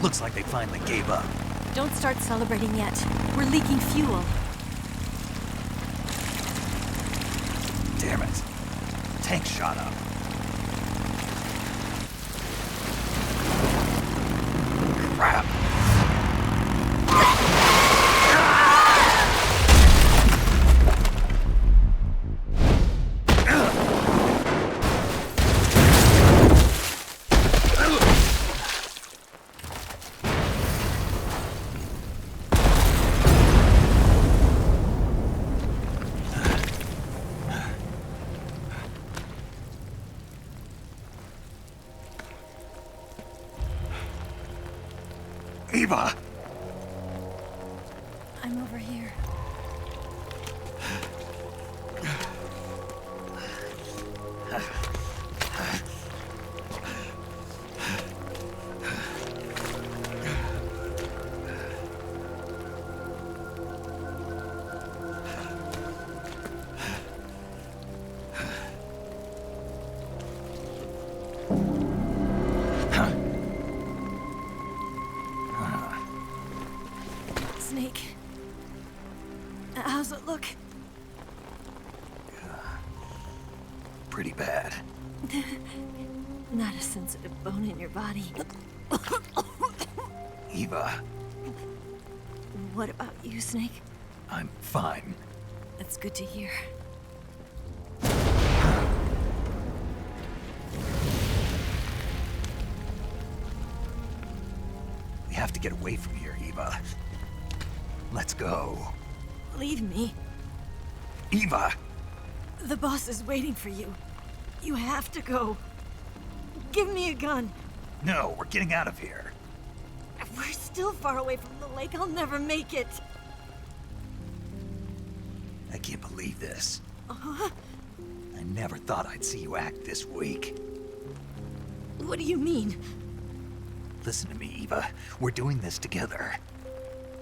Looks like they finally gave up. Don't start celebrating yet. We're leaking fuel. Damn it. Tank shot up. Crap. Eva! I'm over here. Snake. How's it look? Pretty bad. Not a sensitive bone in your body. Eva, What about you, Snake? I'm fine. That's good to hear. We have to get away from here, Eva. Let's go. Leave me. Eva! The boss is waiting for you. You have to go. Give me a gun. No, we're getting out of here. We're still far away from the lake. I'll never make it. I can't believe this. I never thought I'd see you act this weak. What do you mean? Listen to me, Eva. We're doing this together.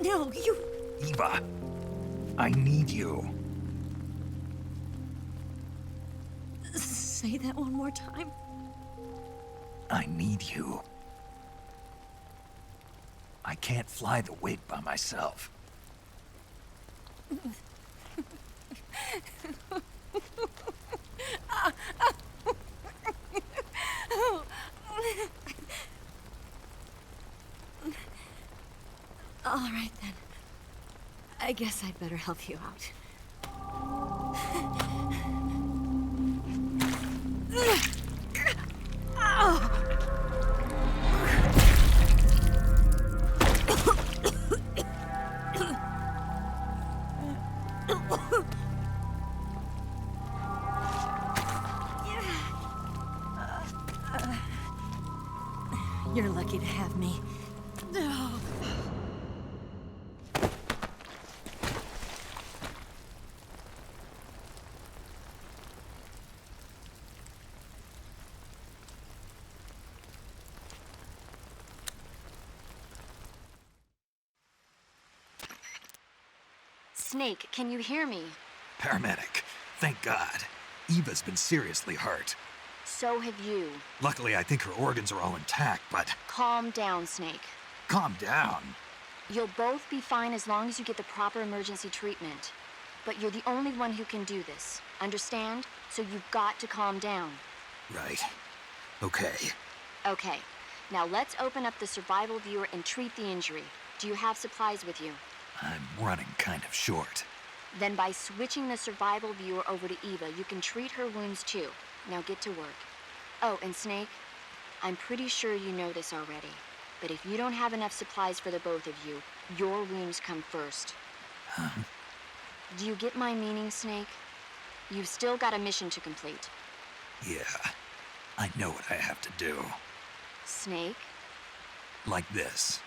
No, you... Eva, I need you. Say that one more time. I need you. I can't fly the wig by myself. All right, then. I guess I'd better help you out. You're lucky to have me. Snake, can you hear me? Paramedic, thank God. Eva's been seriously hurt. So have you. Luckily, I think her organs are all intact, but... Calm down, Snake. Calm down. You'll both be fine as long as you get the proper emergency treatment. But you're the only one who can do this. Understand? So you've got to calm down. Right. Okay. Okay. Now let's open up the survival viewer and treat the injury. Do you have supplies with you? I'm running kind of short. Then by switching the survival viewer over to Eva, you can treat her wounds too. Now get to work. Oh, and Snake, I'm pretty sure you know this already, but if you don't have enough supplies for the both of you, your wounds come first. Huh? Do you get my meaning, Snake? You've still got a mission to complete. Yeah. I know what I have to do. Snake? Like this.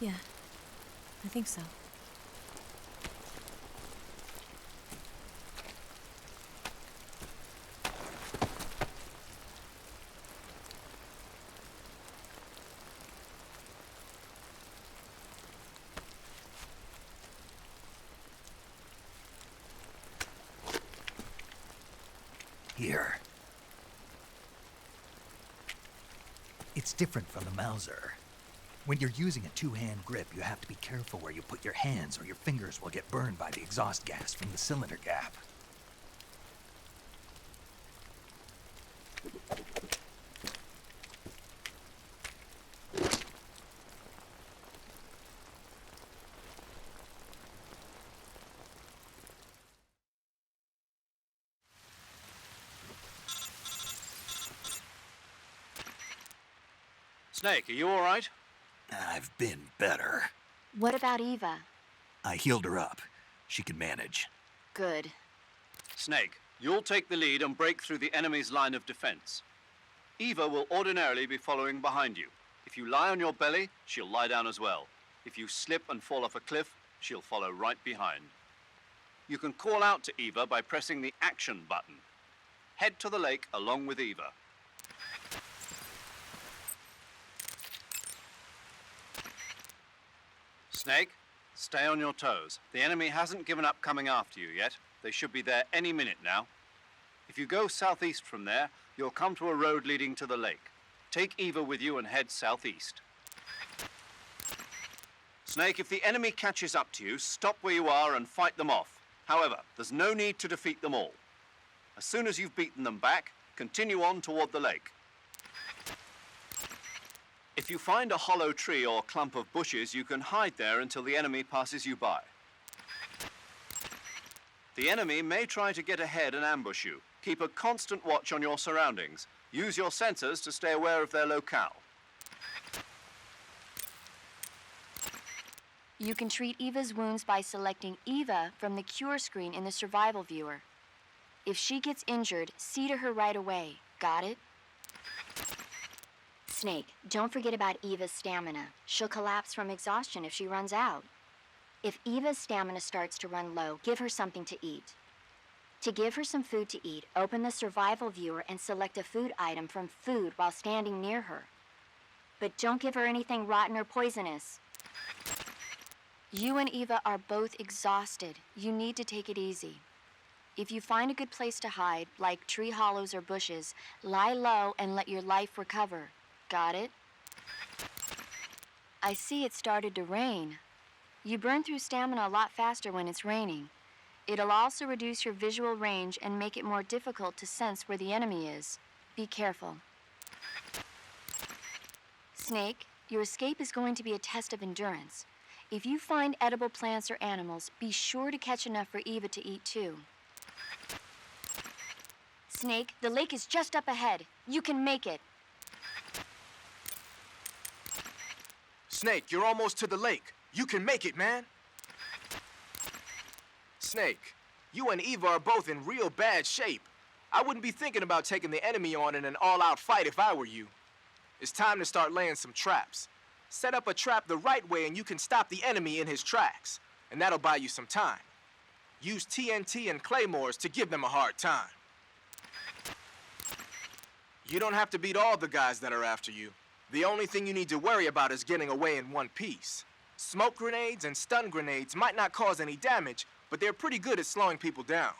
Yeah, I think so. Here. It's different from the Mauser. When you're using a two-hand grip, you have to be careful where you put your hands or your fingers will get burned by the exhaust gas from the cylinder gap. Snake, are you all right? I've been better. What about Eva? I healed her up. She can manage. Good. Snake, you'll take the lead and break through the enemy's line of defense. Eva will ordinarily be following behind you. If you lie on your belly, she'll lie down as well. If you slip and fall off a cliff, she'll follow right behind. You can call out to Eva by pressing the action button. Head to the lake along with Eva. Snake, stay on your toes. The enemy hasn't given up coming after you yet. They should be there any minute now. If you go southeast from there, you'll come to a road leading to the lake. Take Eva with you and head southeast. Snake, if the enemy catches up to you, stop where you are and fight them off. However, there's no need to defeat them all. As soon as you've beaten them back, continue on toward the lake. If you find a hollow tree or clump of bushes, you can hide there until the enemy passes you by. The enemy may try to get ahead and ambush you. Keep a constant watch on your surroundings. Use your sensors to stay aware of their locale. You can treat Eva's wounds by selecting Eva from the cure screen in the survival viewer. If she gets injured, see to her right away. Got it? Snake, don't forget about Eva's stamina. She'll collapse from exhaustion if she runs out. If Eva's stamina starts to run low, give her something to eat. To give her some food to eat, open the survival viewer and select a food item from food while standing near her. But don't give her anything rotten or poisonous. You and Eva are both exhausted. You need to take it easy. If you find a good place to hide, like tree hollows or bushes, lie low and let your life recover. Got it? I see it started to rain. You burn through stamina a lot faster when it's raining. It'll also reduce your visual range and make it more difficult to sense where the enemy is. Be careful. Snake, your escape is going to be a test of endurance. If you find edible plants or animals, be sure to catch enough for Eva to eat too. Snake, the lake is just up ahead. You can make it. Snake, you're almost to the lake. You can make it, man. Snake, you and Eva are both in real bad shape. I wouldn't be thinking about taking the enemy on in an all-out fight if I were you. It's time to start laying some traps. Set up a trap the right way and you can stop the enemy in his tracks. And that'll buy you some time. Use TNT and claymores to give them a hard time. You don't have to beat all the guys that are after you. The only thing you need to worry about is getting away in one piece. Smoke grenades and stun grenades might not cause any damage, but they're pretty good at slowing people down.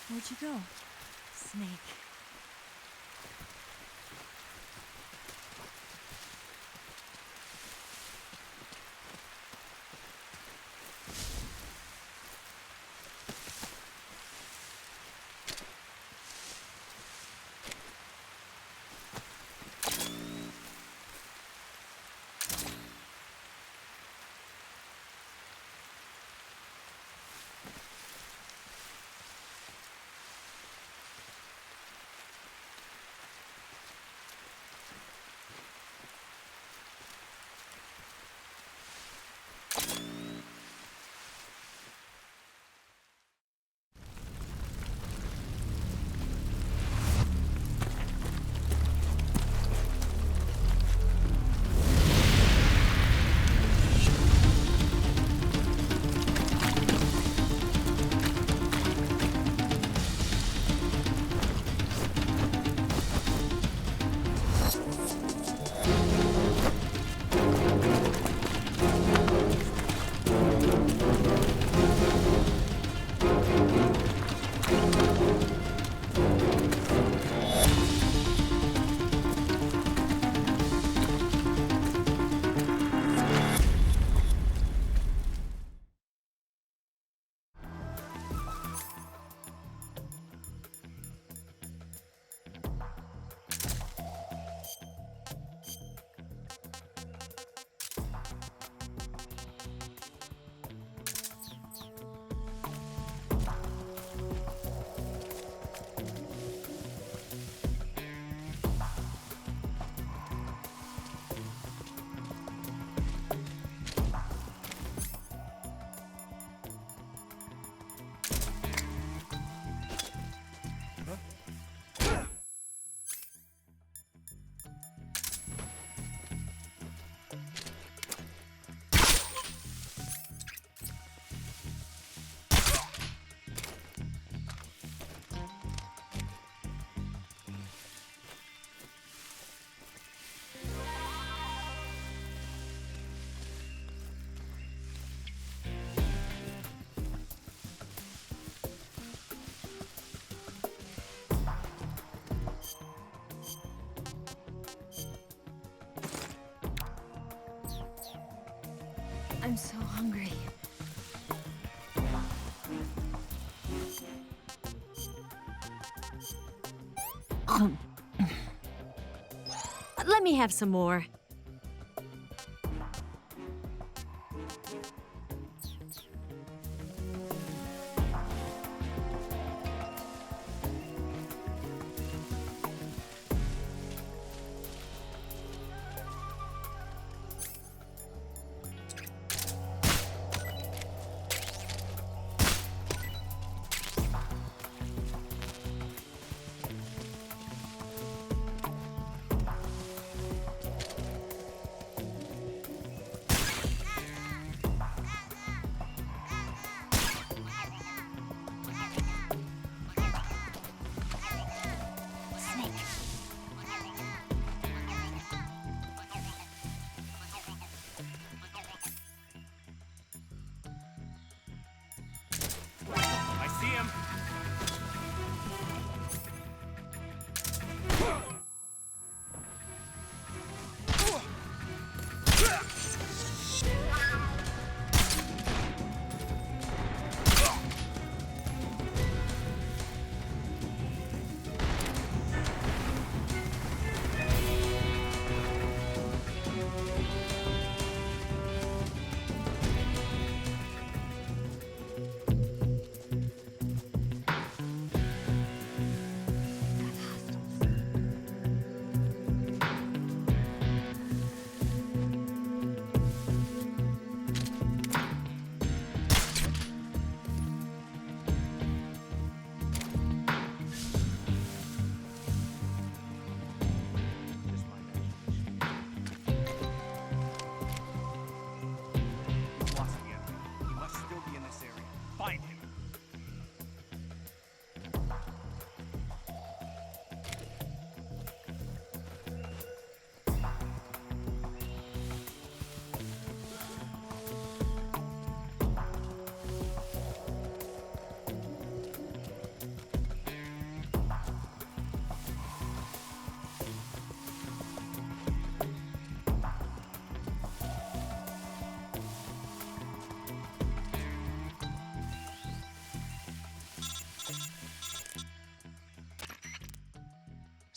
Where'd you go? Snake. I'm so hungry. Let me have some more.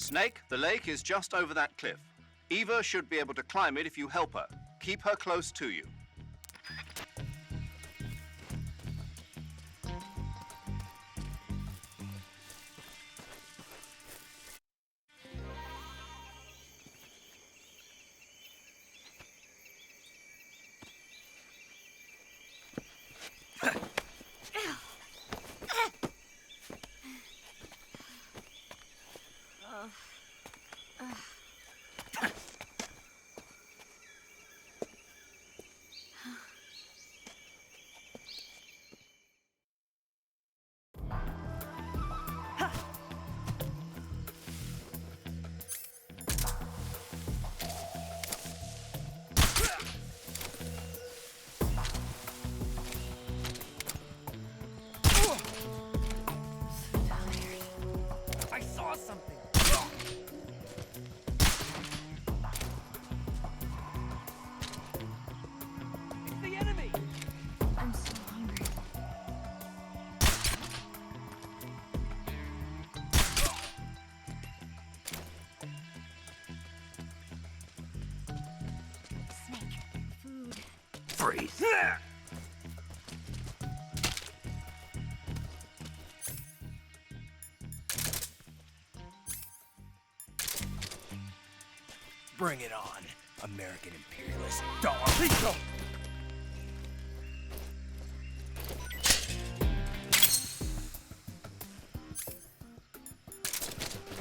Snake, the lake is just over that cliff. Eva should be able to climb it if you help her. Keep her close to you. Freeze. Bring it on, American imperialist dog. Please go.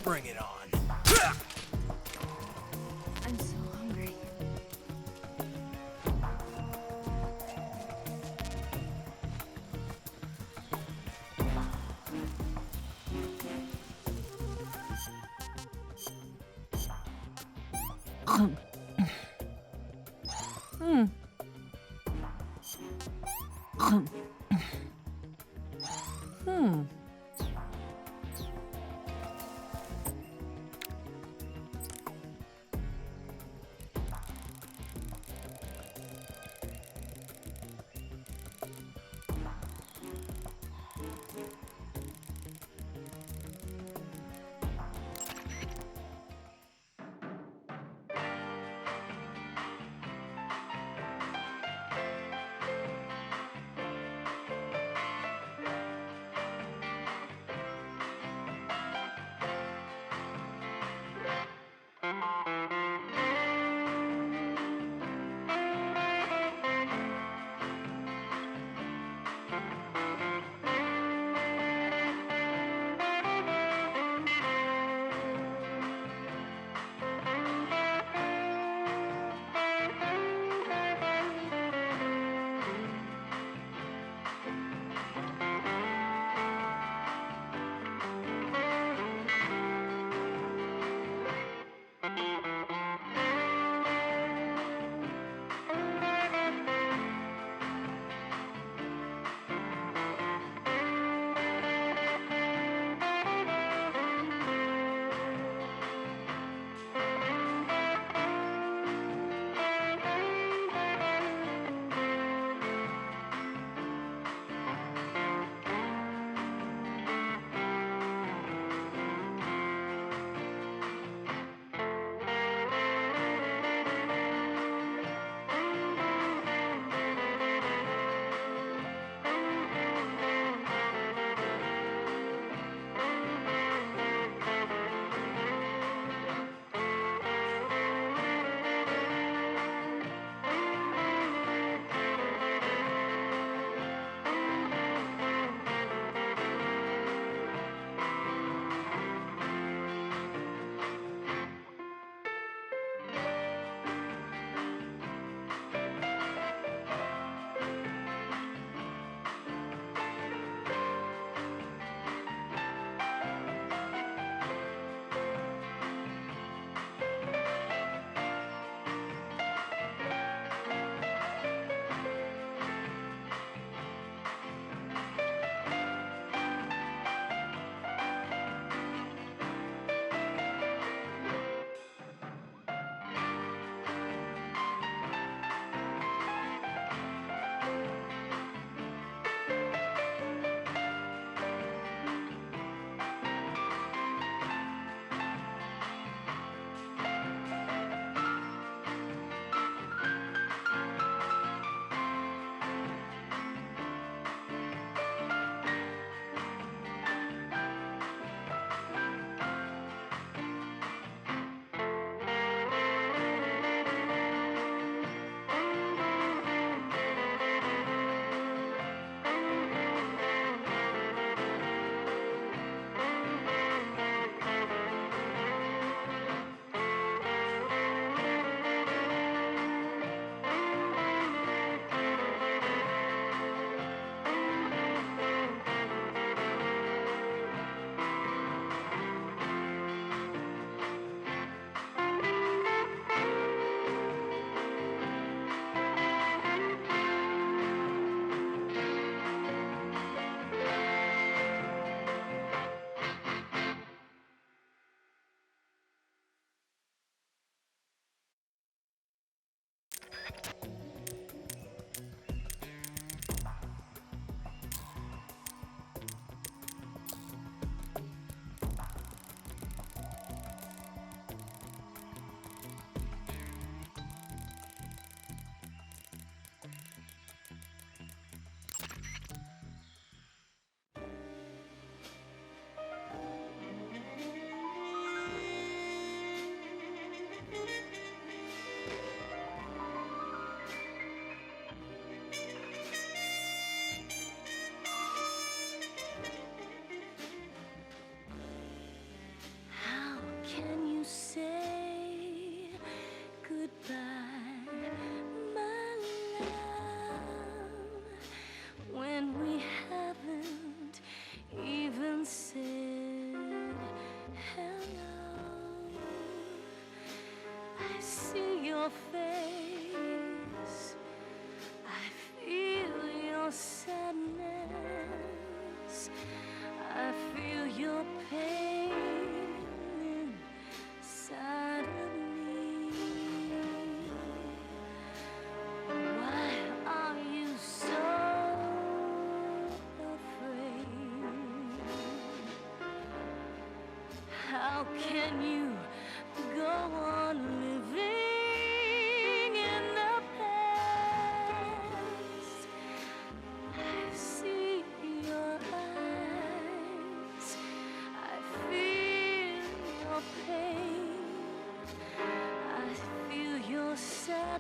Bring it on. I'm so hungry.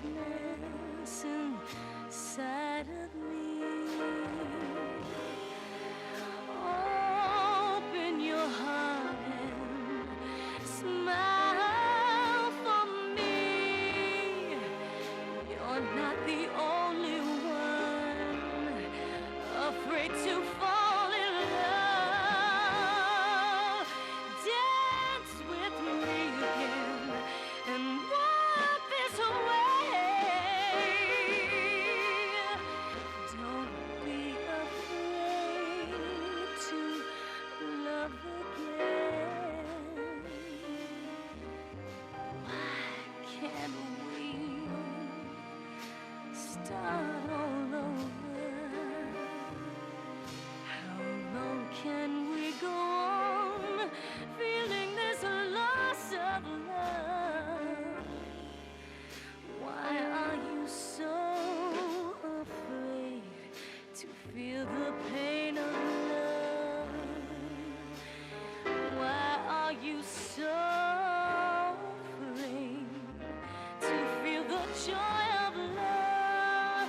sadness inside of me. Open your heart and smile for me. You're not the only one afraid to fall in love. Dance with me again and walk this way. Don't be afraid to love again. Why can't we start all over? How long can we go on feeling this loss of love? Why are you so afraid to feel the pain of love? Why are you so afraid to feel the joy of love?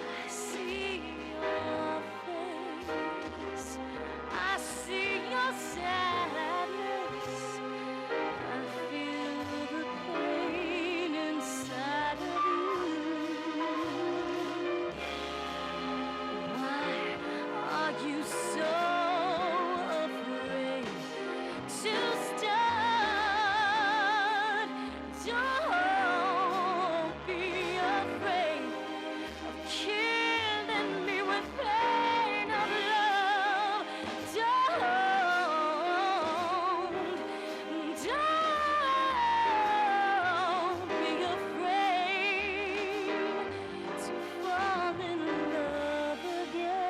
I see your face, I see your sadness, I feel the pain inside of you. Why are you so afraid to start? Don't be afraid of killing me with pain of love. Don't be afraid to fall in love again.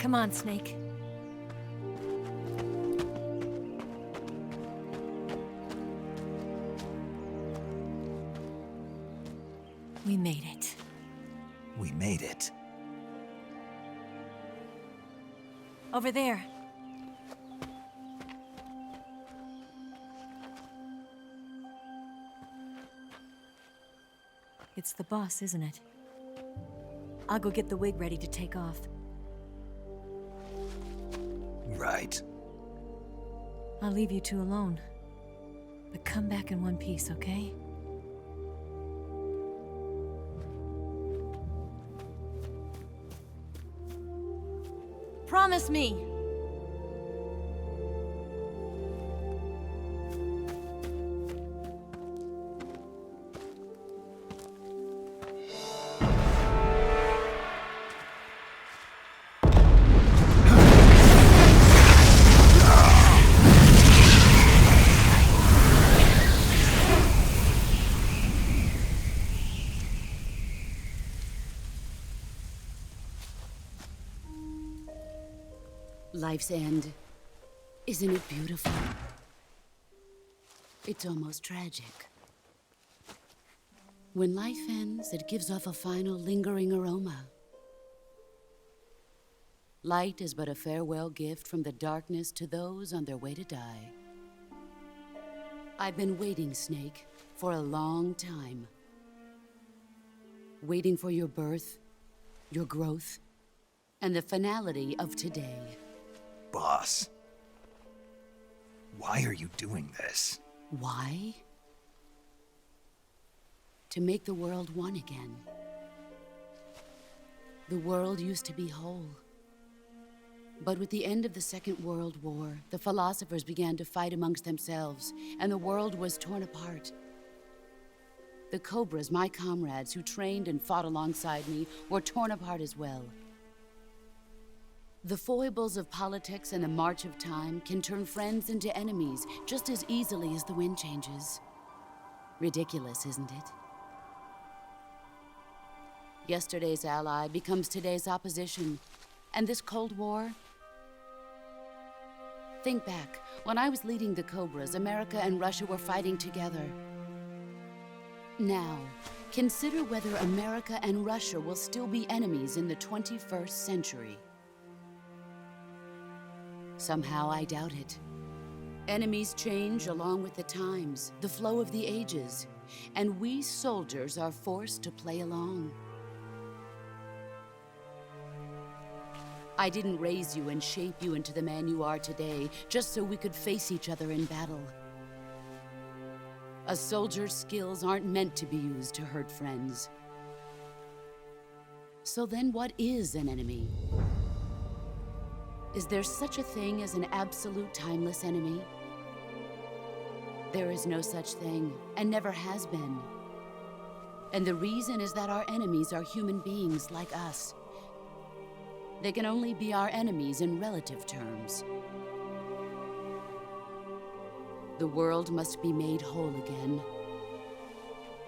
Come on, Snake. We made it. We made it. Over there. It's the boss, isn't it? I'll go get the wig ready to take off. Right. I'll leave you two alone. But come back in one piece, okay? Promise me! Life's end. Isn't it beautiful? It's almost tragic. When life ends, it gives off a final lingering aroma. Light is but a farewell gift from the darkness to those on their way to die. I've been waiting, Snake, for a long time. Waiting for your birth, your growth, and the finality of today. Boss. Why are you doing this? Why? To make the world one again. The world used to be whole. But with the end of the Second World War, the philosophers began to fight amongst themselves, and the world was torn apart. The Cobras, my comrades who trained and fought alongside me, were torn apart as well. The foibles of politics and the march of time can turn friends into enemies just as easily as the wind changes. Ridiculous, isn't it? Yesterday's ally becomes today's opposition. And this Cold War? Think back. When I was leading the Cobras, America and Russia were fighting together. Now, consider whether America and Russia will still be enemies in the 21st century. Somehow I doubt it. Enemies change along with the times, the flow of the ages, and we soldiers are forced to play along. I didn't raise you and shape you into the man you are today just so we could face each other in battle. A soldier's skills aren't meant to be used to hurt friends. So then what is an enemy? Is there such a thing as an absolute timeless enemy? There is no such thing, and never has been. And the reason is that our enemies are human beings like us. They can only be our enemies in relative terms. The world must be made whole again.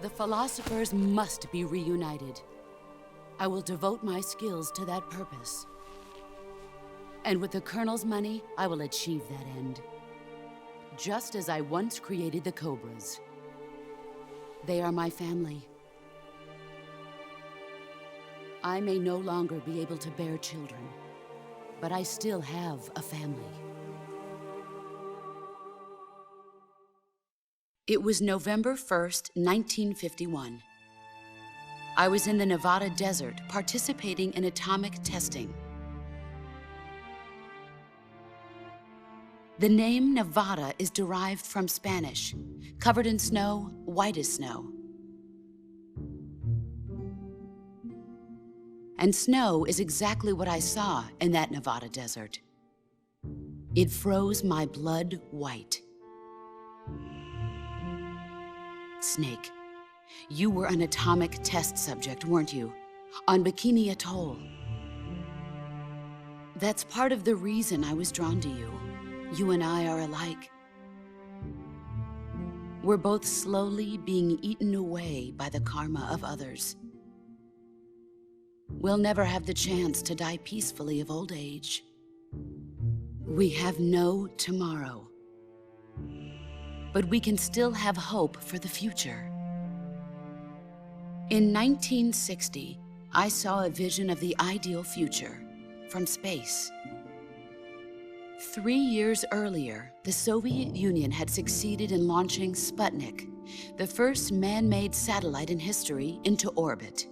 The philosophers must be reunited. I will devote my skills to that purpose. And with the Colonel's money, I will achieve that end. Just as I once created the Cobras. They are my family. I may no longer be able to bear children, but I still have a family. It was November 1st, 1951. I was in the Nevada desert participating in atomic testing. The name Nevada is derived from Spanish, covered in snow, white as snow. And snow is exactly what I saw in that Nevada desert. It froze my blood white. Snake, you were an atomic test subject, weren't you? On Bikini Atoll. That's part of the reason I was drawn to you. You and I are alike. We're both slowly being eaten away by the karma of others. we'll never have the chance to die peacefully of old age. We have no tomorrow. But we can still have hope for the future. In 1960, I saw a vision of the ideal future from space. 3 years earlier, the Soviet Union had succeeded in launching Sputnik, the first man-made satellite in history, into orbit.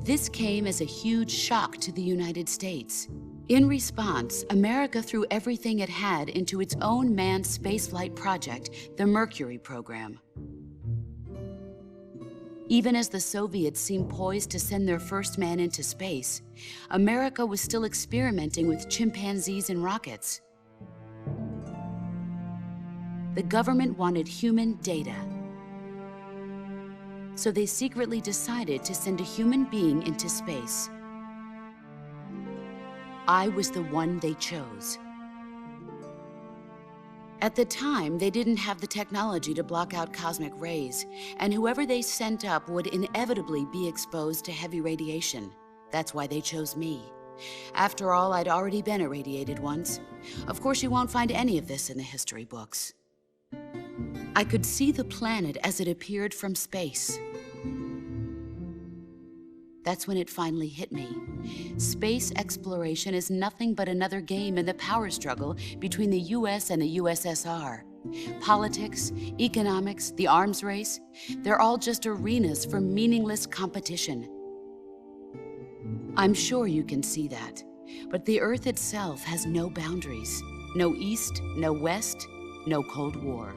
This came as a huge shock to the United States. In response, America threw everything it had into its own manned spaceflight project, the Mercury program. Even as the Soviets seemed poised to send their first man into space, America was still experimenting with chimpanzees and rockets. The government wanted human data. So they secretly decided to send a human being into space. I was the one they chose. At the time, they didn't have the technology to block out cosmic rays, and whoever they sent up would inevitably be exposed to heavy radiation. That's why they chose me. After all, I'd already been irradiated once. Of course, you won't find any of this in the history books. I could see the planet as it appeared from space. That's when it finally hit me. Space exploration is nothing but another game in the power struggle between the US and the USSR. Politics, economics, the arms race, they're all just arenas for meaningless competition. I'm sure you can see that, but the Earth itself has no boundaries. No East, no West, no Cold War.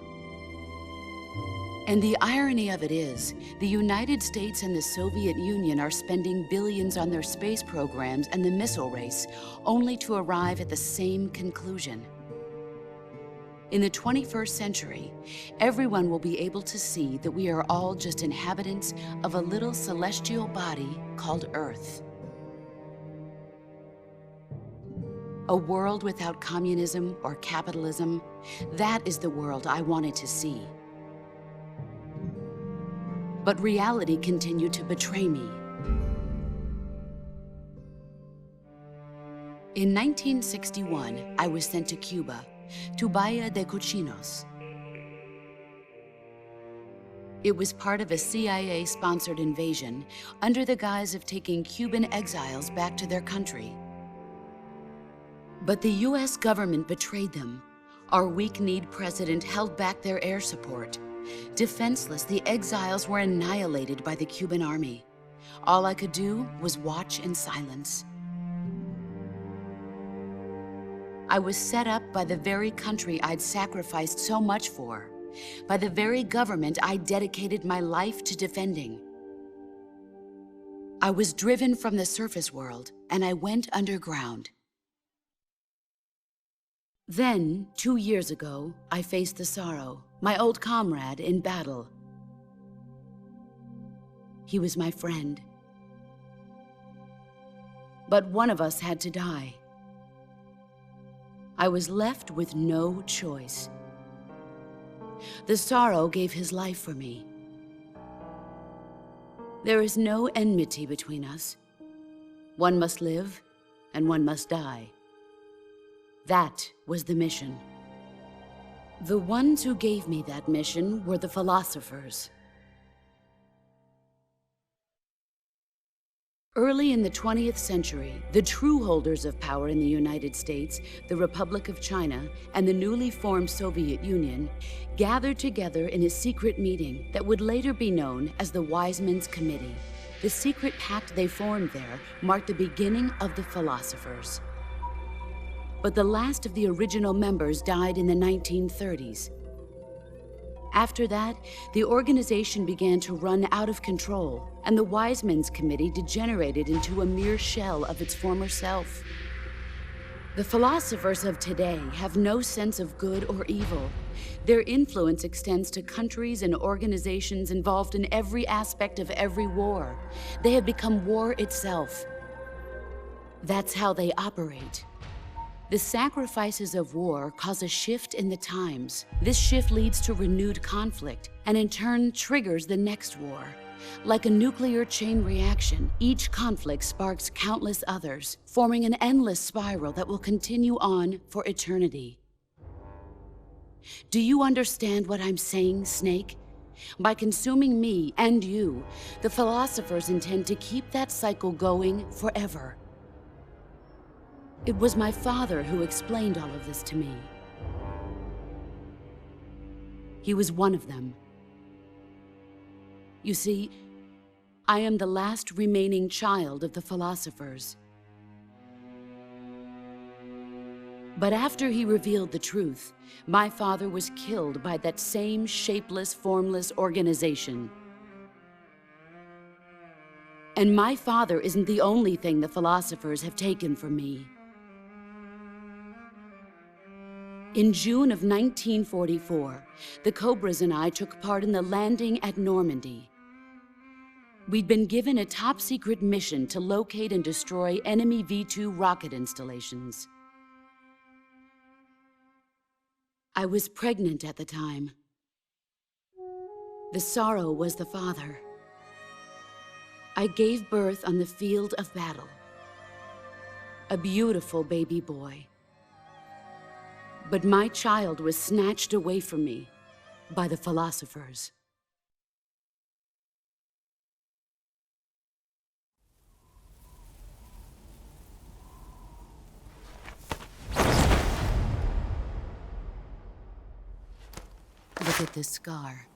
And the irony of it is, the United States and the Soviet Union are spending billions on their space programs and the missile race, only to arrive at the same conclusion. In the 21st century, everyone will be able to see that we are all just inhabitants of a little celestial body called Earth. A world without communism or capitalism, that is the world I wanted to see. But reality continued to betray me. In 1961, I was sent to Cuba, to Bahia de Cochinos. It was part of a CIA-sponsored invasion under the guise of taking Cuban exiles back to their country. But the US government betrayed them. Our weak-kneed president held back their air support. Defenseless, the exiles were annihilated by the Cuban army. All I could do was watch in silence. I was set up by the very country I'd sacrificed so much for, by the very government I dedicated my life to defending. I was driven from the surface world, and I went underground. Then, 2 years ago, I faced the Sorrow, my old comrade in battle. He was my friend. But one of us had to die. I was left with no choice. The Sorrow gave his life for me. There is no enmity between us. One must live, and one must die. That was the mission. The ones who gave me that mission were the philosophers. Early in the 20th century, the true holders of power in the United States, the Republic of China, and the newly formed Soviet Union gathered together in a secret meeting that would later be known as the Wise Men's Committee. The secret pact they formed there marked the beginning of the philosophers. But the last of the original members died in the 1930s. After that, the organization began to run out of control, and the Wise Men's Committee degenerated into a mere shell of its former self. The philosophers of today have no sense of good or evil. Their influence extends to countries and organizations involved in every aspect of every war. They have become war itself. That's how they operate. The sacrifices of war cause a shift in the times. This shift leads to renewed conflict, and in turn triggers the next war. Like a nuclear chain reaction, each conflict sparks countless others, forming an endless spiral that will continue on for eternity. Do you understand what I'm saying, Snake? By consuming me and you, the philosophers intend to keep that cycle going forever. It was my father who explained all of this to me. He was one of them. You see, I am the last remaining child of the philosophers. But after he revealed the truth, my father was killed by that same shapeless, formless organization. And my father isn't the only thing the philosophers have taken from me. In June of 1944, the Cobras and I took part in the landing at Normandy. We'd been given a top-secret mission to locate and destroy enemy V-2 rocket installations. I was pregnant at the time. The sorrow was the father. I gave birth on the field of battle. A beautiful baby boy. But my child was snatched away from me by the philosophers. Look at this scar.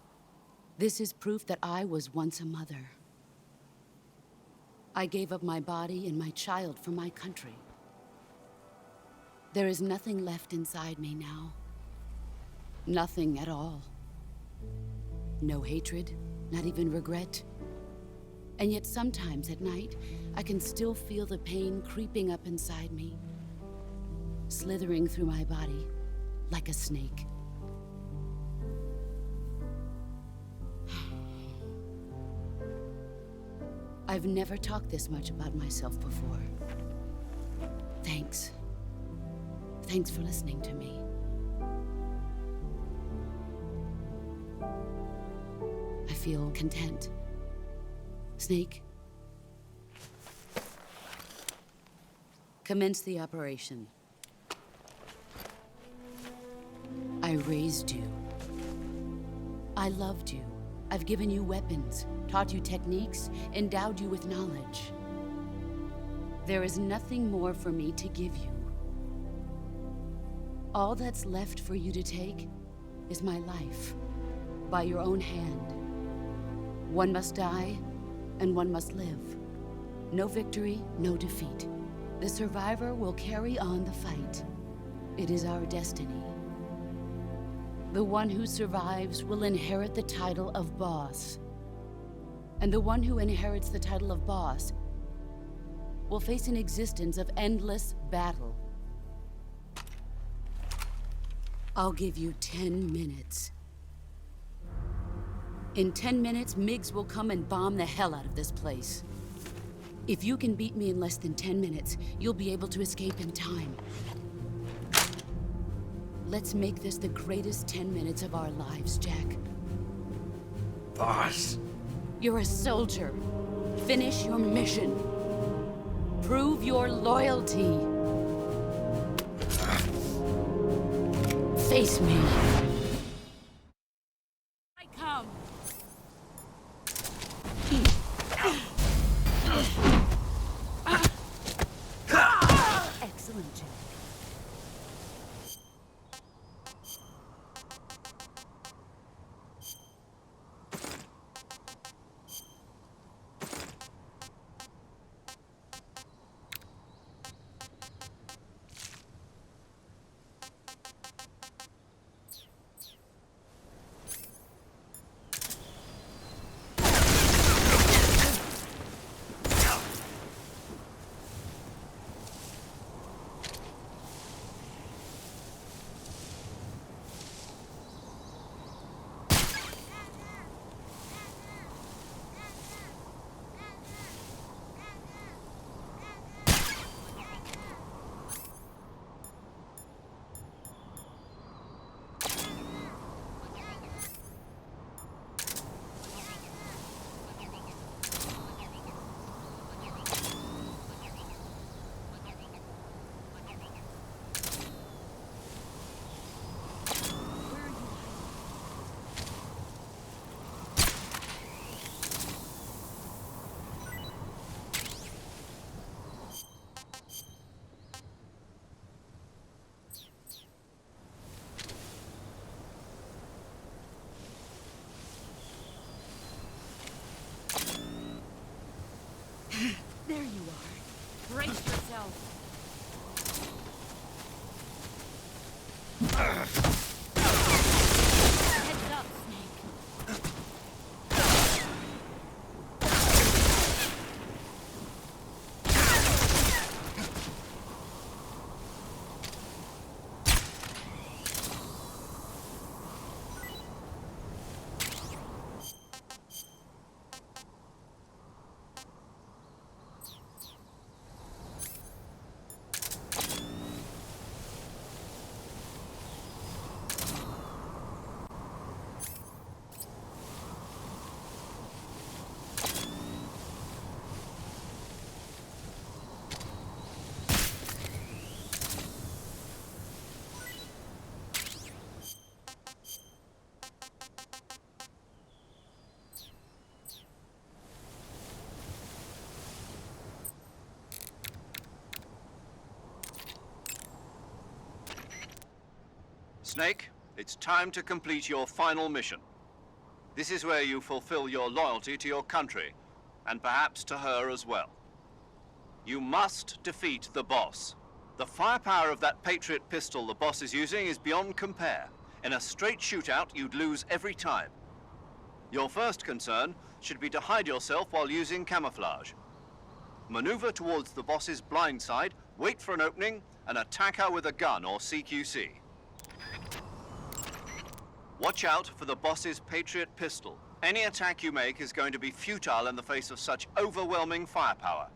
This is proof that I was once a mother. I gave up my body and my child for my country. There is nothing left inside me now. Nothing at all. No hatred, not even regret. And yet sometimes at night, I can still feel the pain creeping up inside me, slithering through my body like a snake. I've never talked this much about myself before. Thanks. Thanks for listening to me. I feel content. Snake, commence the operation. I raised you. I loved you. I've given you weapons, taught you techniques, endowed you with knowledge. There is nothing more for me to give you. All that's left for you to take is my life, by your own hand. One must die, and one must live. No victory, no defeat. The survivor will carry on the fight. It is our destiny. The one who survives will inherit the title of Boss. And the one who inherits the title of Boss will face an existence of endless battle. I'll give you 10 minutes. In 10 minutes, MiGs will come and bomb the hell out of this place. If you can beat me in less than 10 minutes, you'll be able to escape in time. Let's make this the greatest 10 minutes of our lives, Jack. Boss. You're a soldier. Finish your mission. Prove your loyalty. Face me. I come. Excellent, Jack. There you are. Brace yourself. Heads up, Snake. Snake, it's time to complete your final mission. This is where you fulfill your loyalty to your country, and perhaps to her as well. You must defeat the boss. The firepower of that Patriot pistol the boss is using is beyond compare. In a straight shootout, you'd lose every time. Your first concern should be to hide yourself while using camouflage. Maneuver towards the boss's blind side, wait for an opening, and attack her with a gun or CQC. Watch out for the boss's Patriot pistol. Any attack you make is going to be futile in the face of such overwhelming firepower.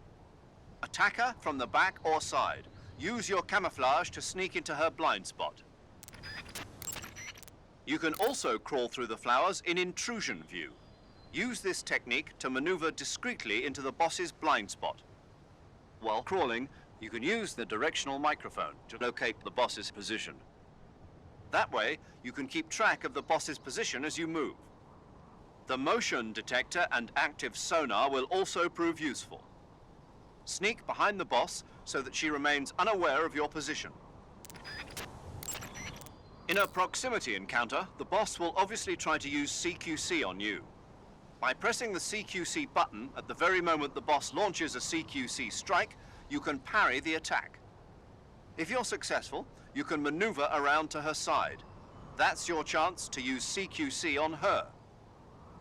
Attack her from the back or side. Use your camouflage to sneak into her blind spot. You can also crawl through the flowers in intrusion view. Use this technique to maneuver discreetly into the boss's blind spot. While crawling, you can use the directional microphone to locate the boss's position. That way, you can keep track of the boss's position as you move. The motion detector and active sonar will also prove useful. Sneak behind the boss so that she remains unaware of your position. In a proximity encounter, the boss will obviously try to use CQC on you. By pressing the CQC button at the very moment the boss launches a CQC strike, you can parry the attack. If you're successful, you can maneuver around to her side. That's your chance to use CQC on her.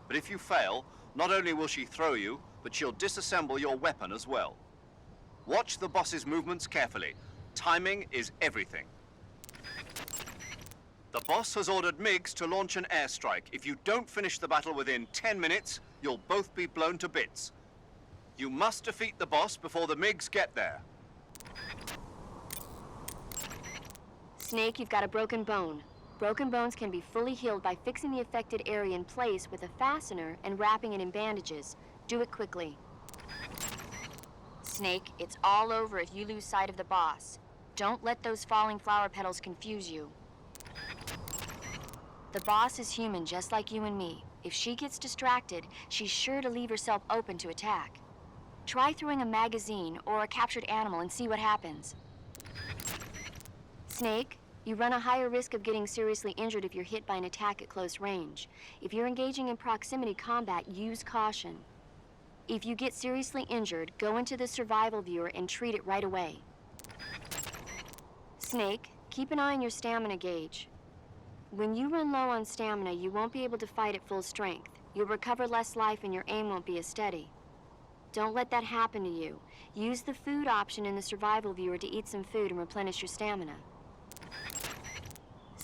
But if you fail, not only will she throw you, but she'll disassemble your weapon as well. Watch the boss's movements carefully. Timing is everything. The boss has ordered MiGs to launch an airstrike. If you don't finish the battle within 10 minutes, you'll both be blown to bits. You must defeat the boss before the MiGs get there. Snake, you've got a broken bone. Broken bones can be fully healed by fixing the affected area in place with a fastener and wrapping it in bandages. Do it quickly. Snake, it's all over if you lose sight of the boss. Don't let those falling flower petals confuse you. The boss is human, just like you and me. If she gets distracted, she's sure to leave herself open to attack. Try throwing a magazine or a captured animal and see what happens. Snake, you run a higher risk of getting seriously injured if you're hit by an attack at close range. If you're engaging in proximity combat, use caution. If you get seriously injured, go into the survival viewer and treat it right away. Snake, keep an eye on your stamina gauge. When you run low on stamina, you won't be able to fight at full strength. You'll recover less life and your aim won't be as steady. Don't let that happen to you. Use the food option in the survival viewer to eat some food and replenish your stamina.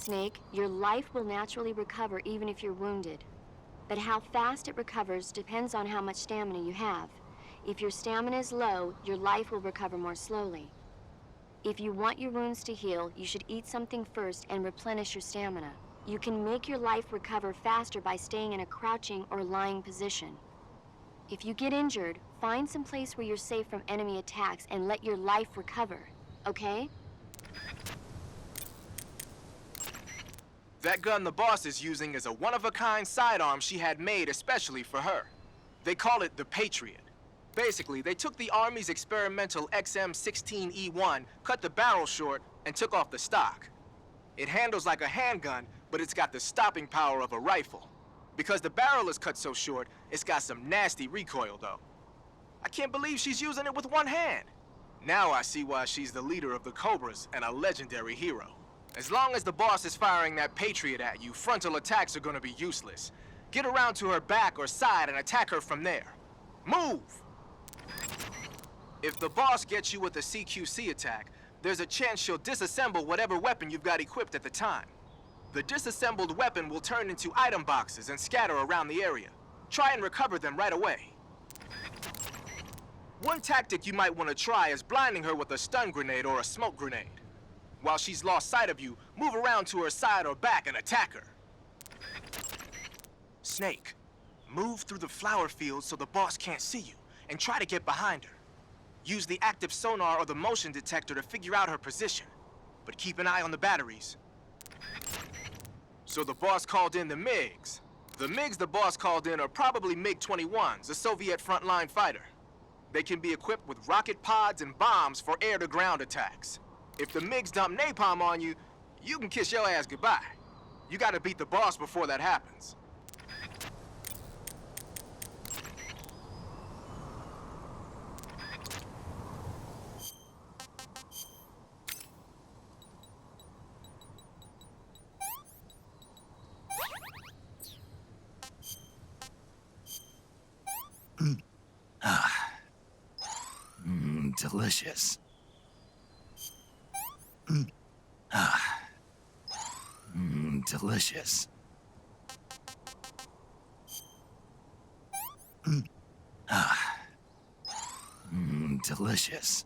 Snake, your life will naturally recover even if you're wounded. But how fast it recovers depends on how much stamina you have. If your stamina is low, your life will recover more slowly. If you want your wounds to heal, you should eat something first and replenish your stamina. You can make your life recover faster by staying in a crouching or lying position. If you get injured, find some place where you're safe from enemy attacks and let your life recover, okay? That gun the boss is using is a one-of-a-kind sidearm she had made especially for her. They call it the Patriot. Basically, they took the Army's experimental XM16E1, cut the barrel short, and took off the stock. It handles like a handgun, but it's got the stopping power of a rifle. Because the barrel is cut so short, it's got some nasty recoil, though. I can't believe she's using it with one hand. Now I see why she's the leader of the Cobras and a legendary hero. As long as the boss is firing that Patriot at you, frontal attacks are gonna be useless. Get around to her back or side and attack her from there. Move! If the boss gets you with a CQC attack, there's a chance she'll disassemble whatever weapon you've got equipped at the time. The disassembled weapon will turn into item boxes and scatter around the area. Try and recover them right away. One tactic you might want to try is blinding her with a stun grenade or a smoke grenade. While she's lost sight of you, move around to her side or back and attack her. Snake, move through the flower field so the boss can't see you, and try to get behind her. Use the active sonar or the motion detector to figure out her position, but keep an eye on the batteries. So the boss called in the MiGs. The MiGs the boss called in are probably MiG-21s, a Soviet frontline fighter. They can be equipped with rocket pods and bombs for air-to-ground attacks. If the MiGs dump napalm on you, you can kiss your ass goodbye. You gotta beat the boss before that happens. Delicious. Delicious. Delicious.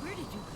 Where did you go?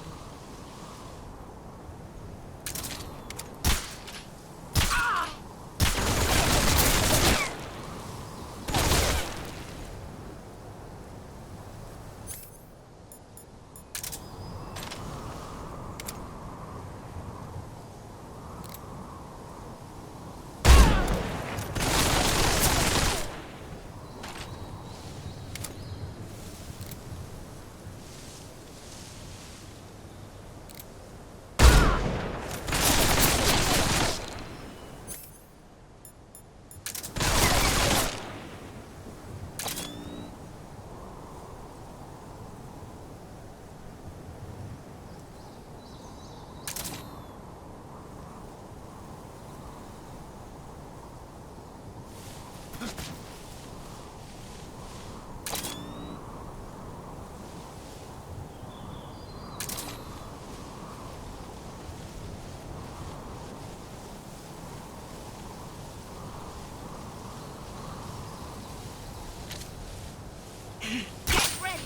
Get ready!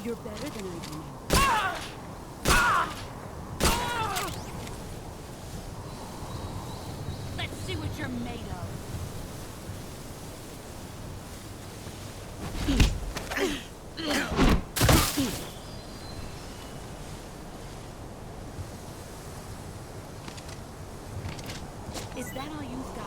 You're better than I do. Let's see what you're made of. Is that all you've got?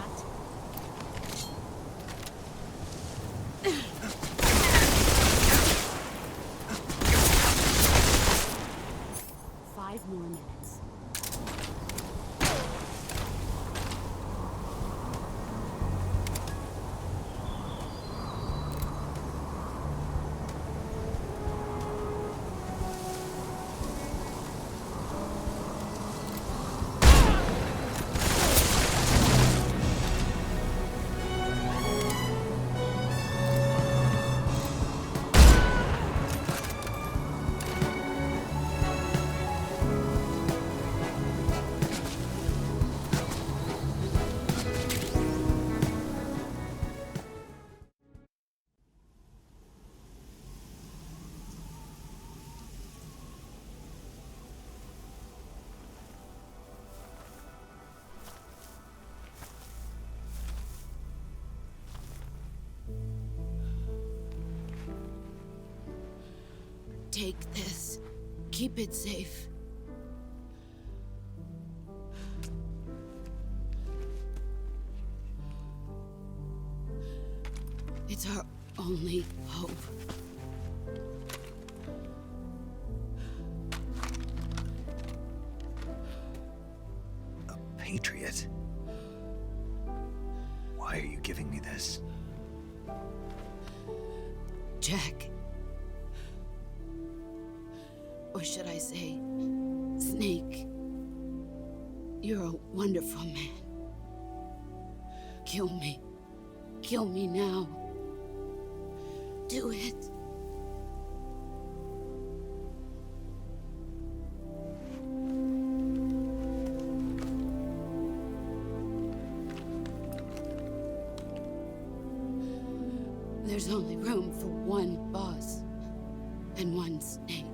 Take this. Keep it safe. It's our only hope. A patriot? Why are you giving me this? Jack. Or should I say, Snake. You're a wonderful man. Kill me. Kill me now. Do it. There's only room for one boss and one snake.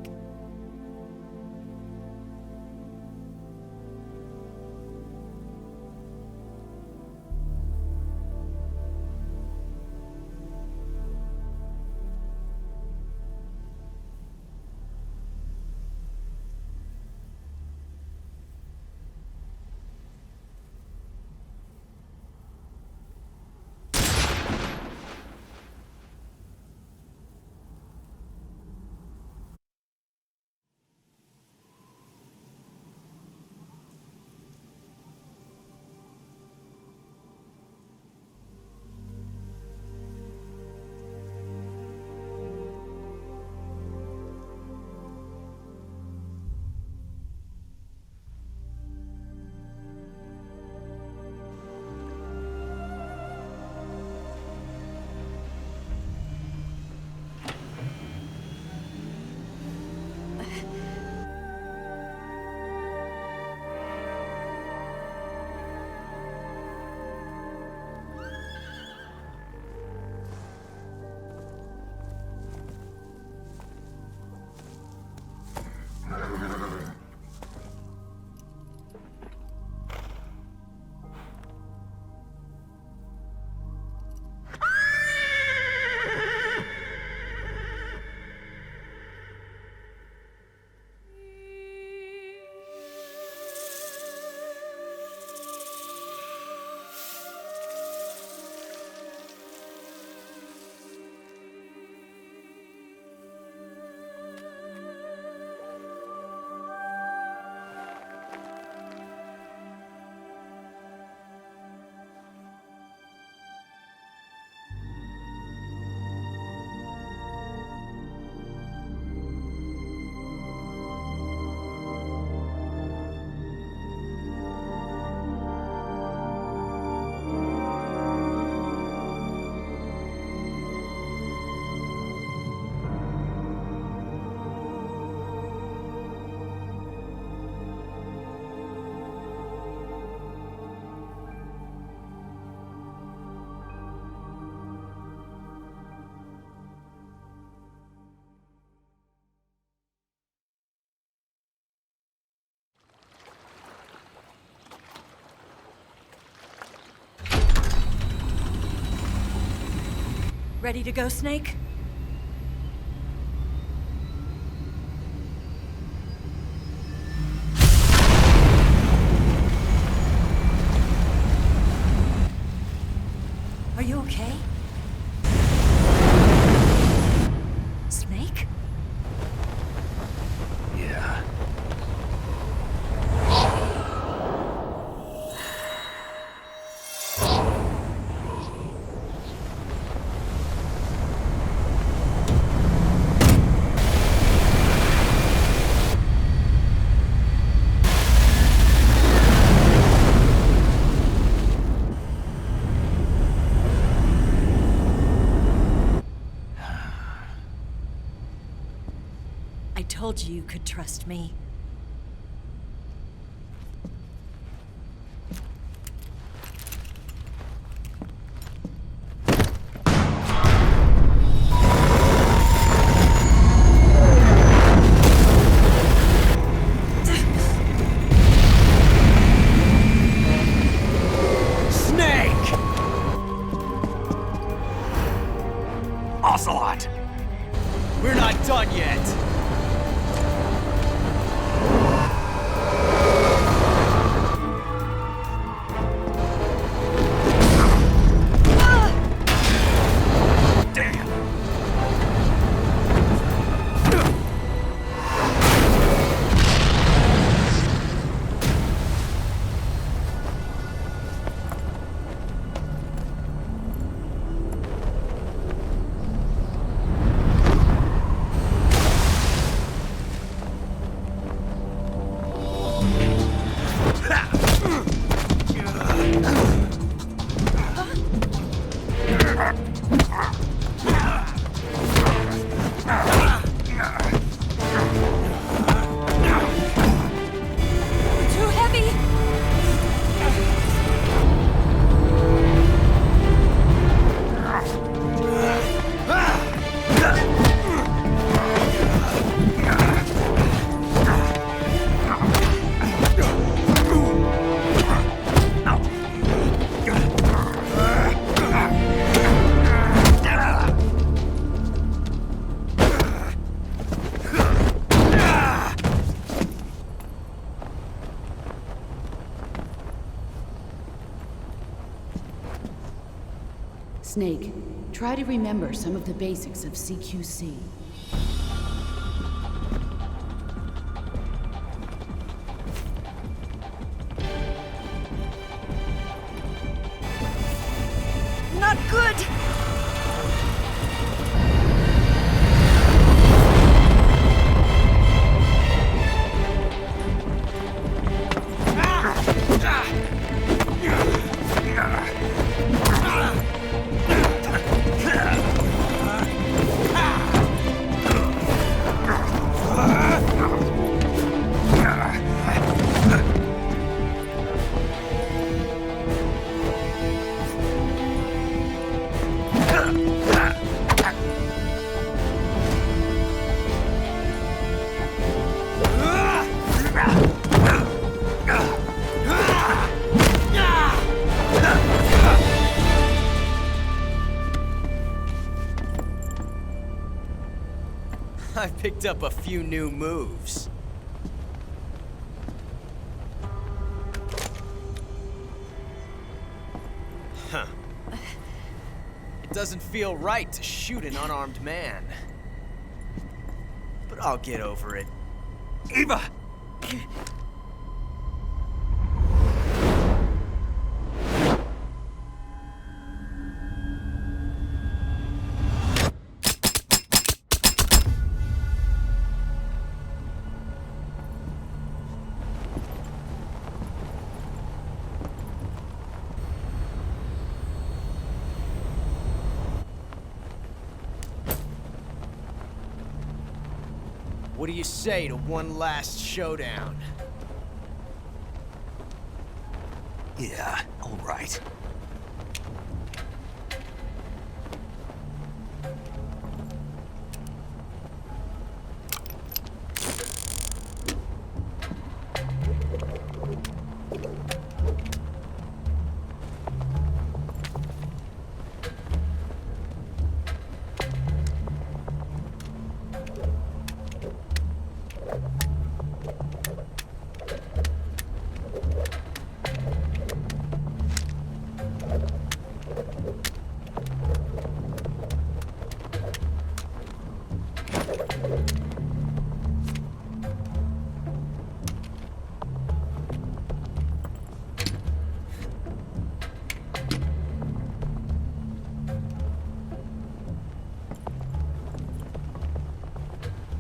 Ready to go, Snake? Are you okay? Snake? Yeah. I told you you could trust me. Ocelot! We're not done yet! Snake, try to remember some of the basics of CQC. Not good! I picked up a few new moves. Huh. It doesn't feel right to shoot an unarmed man. But I'll get over it. Eva! What do you say to one last showdown? Yeah, all right.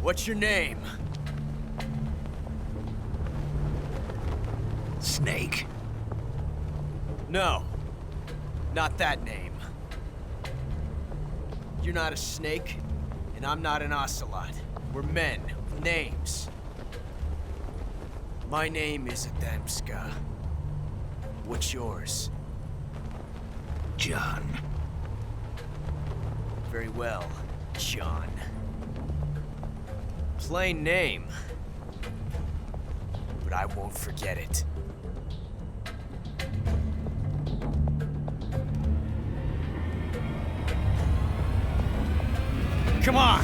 What's your name? Snake. No, not that name. You're not a snake, and I'm not an ocelot. We're men with names. My name is Adamska. What's yours? John. Very well, John. Plain name, but I won't forget it. Come on!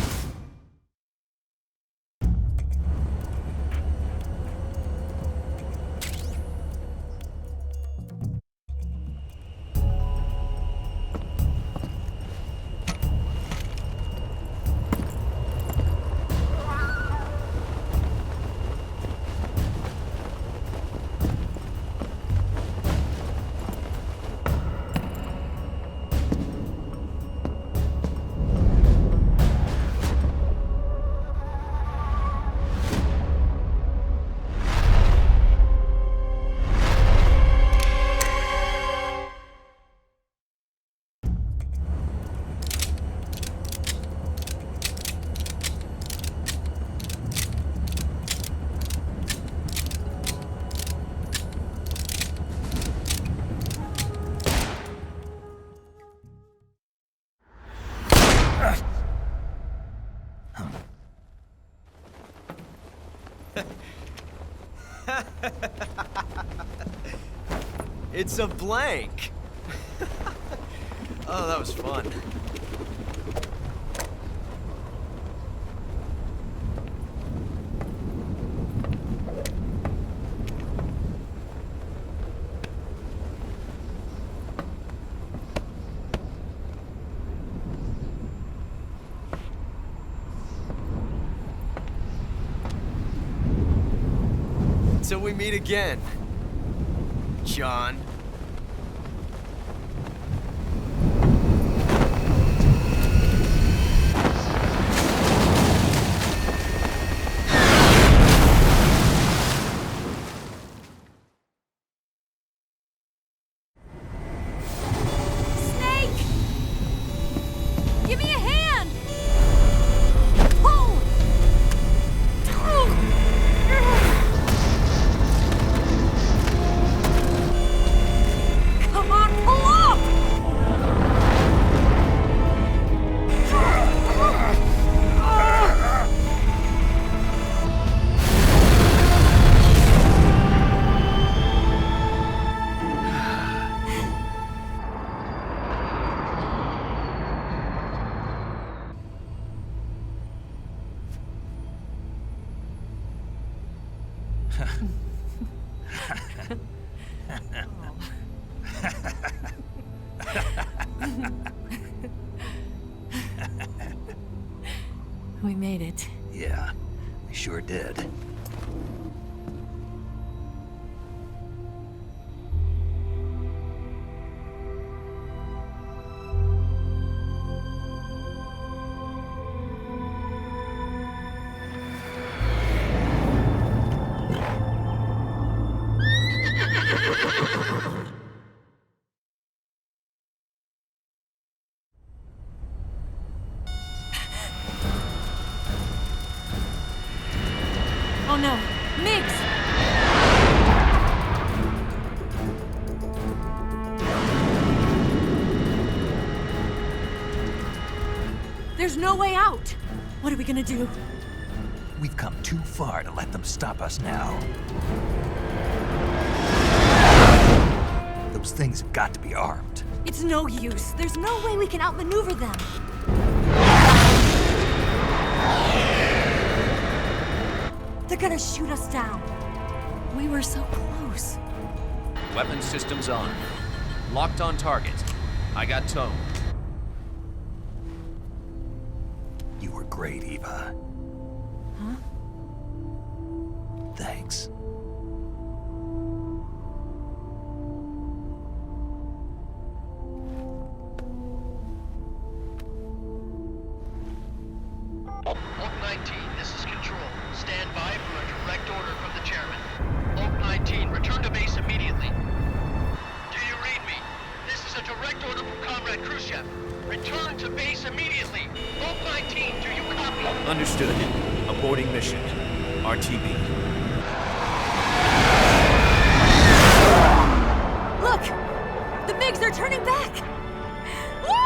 It's a blank. Oh, that was fun. So we meet again, John. We made it. Yeah, we sure did. Oh no, Migs! There's no way out! What are we gonna do? We've come too far to let them stop us now. Those things have got to be armed. It's no use. There's no way we can outmaneuver them. They're gonna shoot us down. We were so close. Weapon systems on. Locked on target. I got tone. You were great, Eva. Huh? Thanks. Oak 19, this is Control. Stand by for a direct order from the chairman. Oak 19, return to base immediately. Do you read me? This is a direct order from Comrade Khrushchev. Return to base immediately. Oak 19, do you copy? Understood. Aborting mission. RTB. Look! The Migs are turning back! Woo!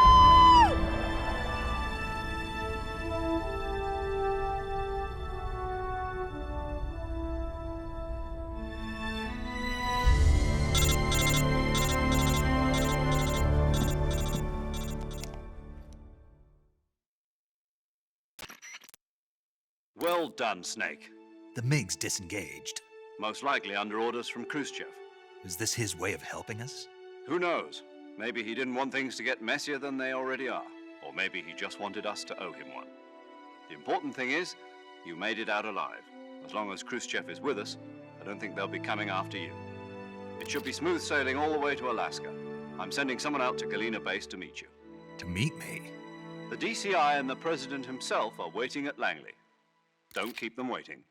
Well done, Snake. The MiGs disengaged. Most likely under orders from Khrushchev. Is this his way of helping us? Who knows? Maybe he didn't want things to get messier than they already are. Or maybe he just wanted us to owe him one. The important thing is, you made it out alive. As long as Khrushchev is with us, I don't think they'll be coming after you. It should be smooth sailing all the way to Alaska. I'm sending someone out to Galena Base to meet you. To meet me? The DCI and the President himself are waiting at Langley. Don't keep them waiting.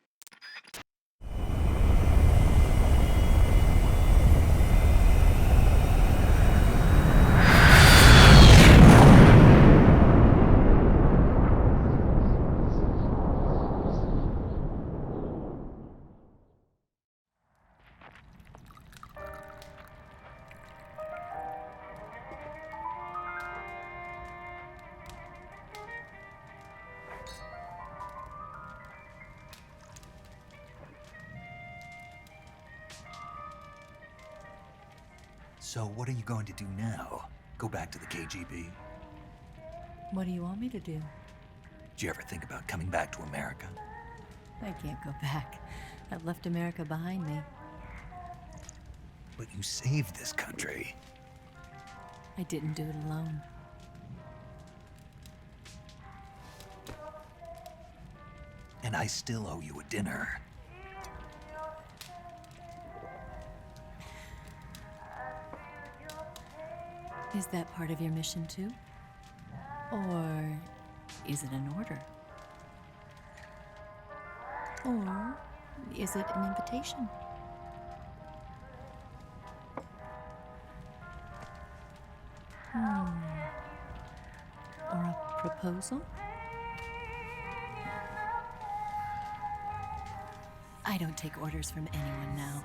So what are you going to do now? Go back to the KGB? What do you want me to do? Did you ever think about coming back to America? I can't go back. I've left America behind me. But you saved this country. I didn't do it alone. And I still owe you a dinner. Is that part of your mission too? Or is it an order? Or is it an invitation? Or a proposal? I don't take orders from anyone now.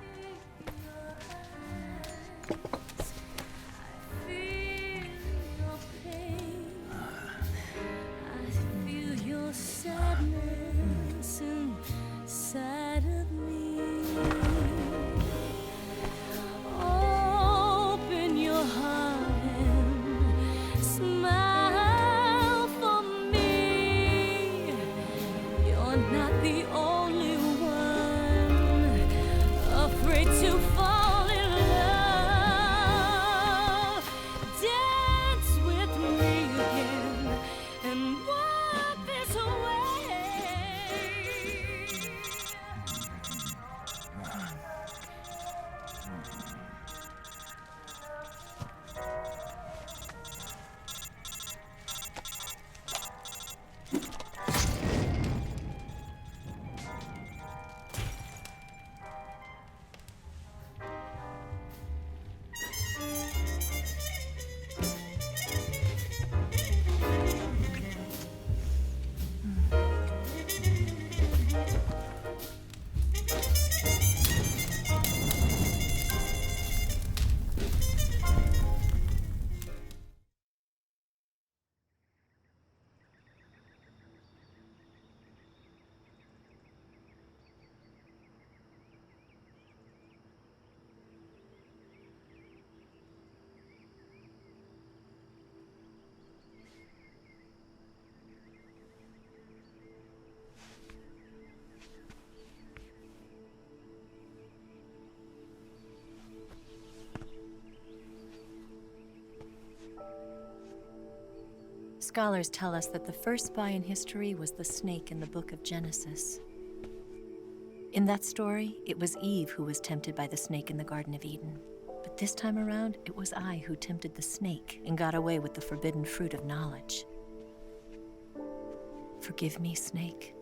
Scholars tell us that the first spy in history was the snake in the book of Genesis. In that story, it was Eve who was tempted by the snake in the Garden of Eden. But this time around, it was I who tempted the snake and got away with the forbidden fruit of knowledge. Forgive me, snake.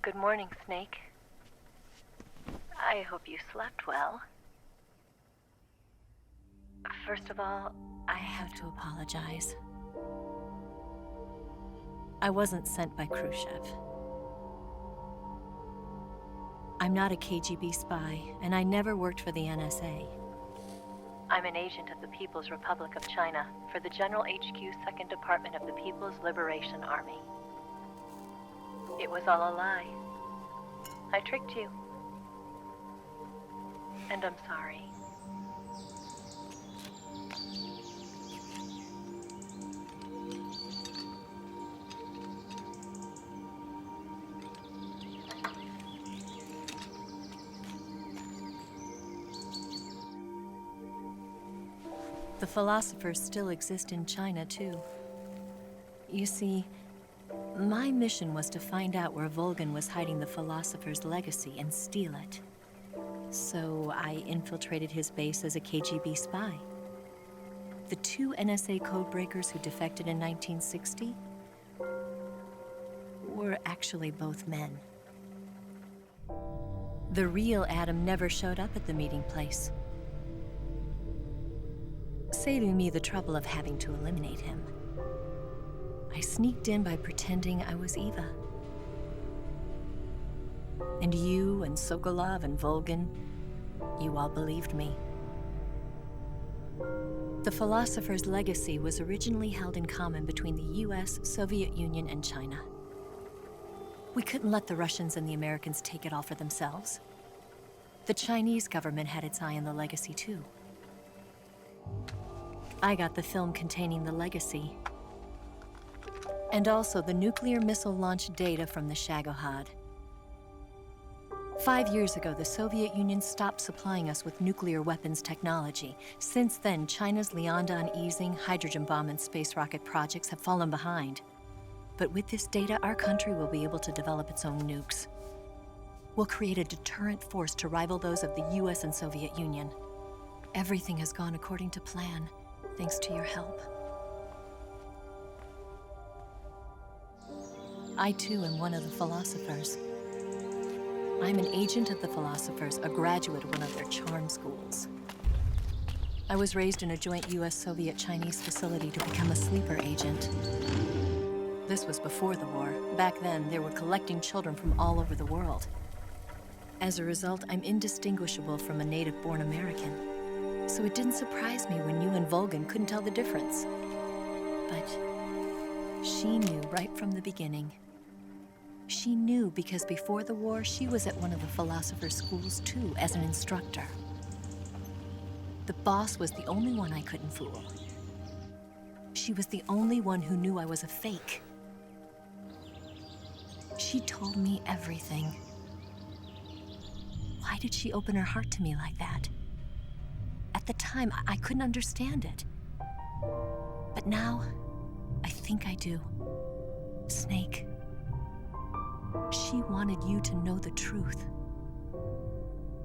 Good morning, Snake. I hope you slept well. First of all, I have to apologize. I wasn't sent by Khrushchev. I'm not a KGB spy, and I never worked for the NSA. I'm an agent of the People's Republic of China for the General HQ 2nd Department of the People's Liberation Army. It was all a lie. I tricked you. And I'm sorry. The philosophers still exist in China, too. You see, my mission was to find out where Volgan was hiding the philosopher's legacy and steal it. So I infiltrated his base as a KGB spy. The 2 NSA codebreakers who defected in 1960 were actually both men. The real Adam never showed up at the meeting place, saving me the trouble of having to eliminate him. I sneaked in by pretending I was Eva. And you and Sokolov and Volgan, you all believed me. The philosopher's legacy was originally held in common between the US, Soviet Union, and China. We couldn't let the Russians and the Americans take it all for themselves. The Chinese government had its eye on the legacy, too. I got the film containing the legacy, and also the nuclear missile launch data from the Shagohod. 5 years ago, the Soviet Union stopped supplying us with nuclear weapons technology. Since then, China's Liaodong easing, hydrogen bomb, and space rocket projects have fallen behind. But with this data, our country will be able to develop its own nukes. We'll create a deterrent force to rival those of the US and Soviet Union. Everything has gone according to plan, thanks to your help. I too am one of the philosophers. I'm an agent of the philosophers, a graduate of one of their charm schools. I was raised in a joint US-Soviet-Chinese facility to become a sleeper agent. This was before the war. Back then, they were collecting children from all over the world. As a result, I'm indistinguishable from a native-born American. So it didn't surprise me when you and Volgan couldn't tell the difference. But she knew right from the beginning. She knew because before the war, she was at one of the philosopher's schools too, as an instructor. The boss was the only one I couldn't fool. She was the only one who knew I was a fake. She told me everything. Why did she open her heart to me like that? At the time, I couldn't understand it. But now, I think I do. Snake. She wanted you to know the truth.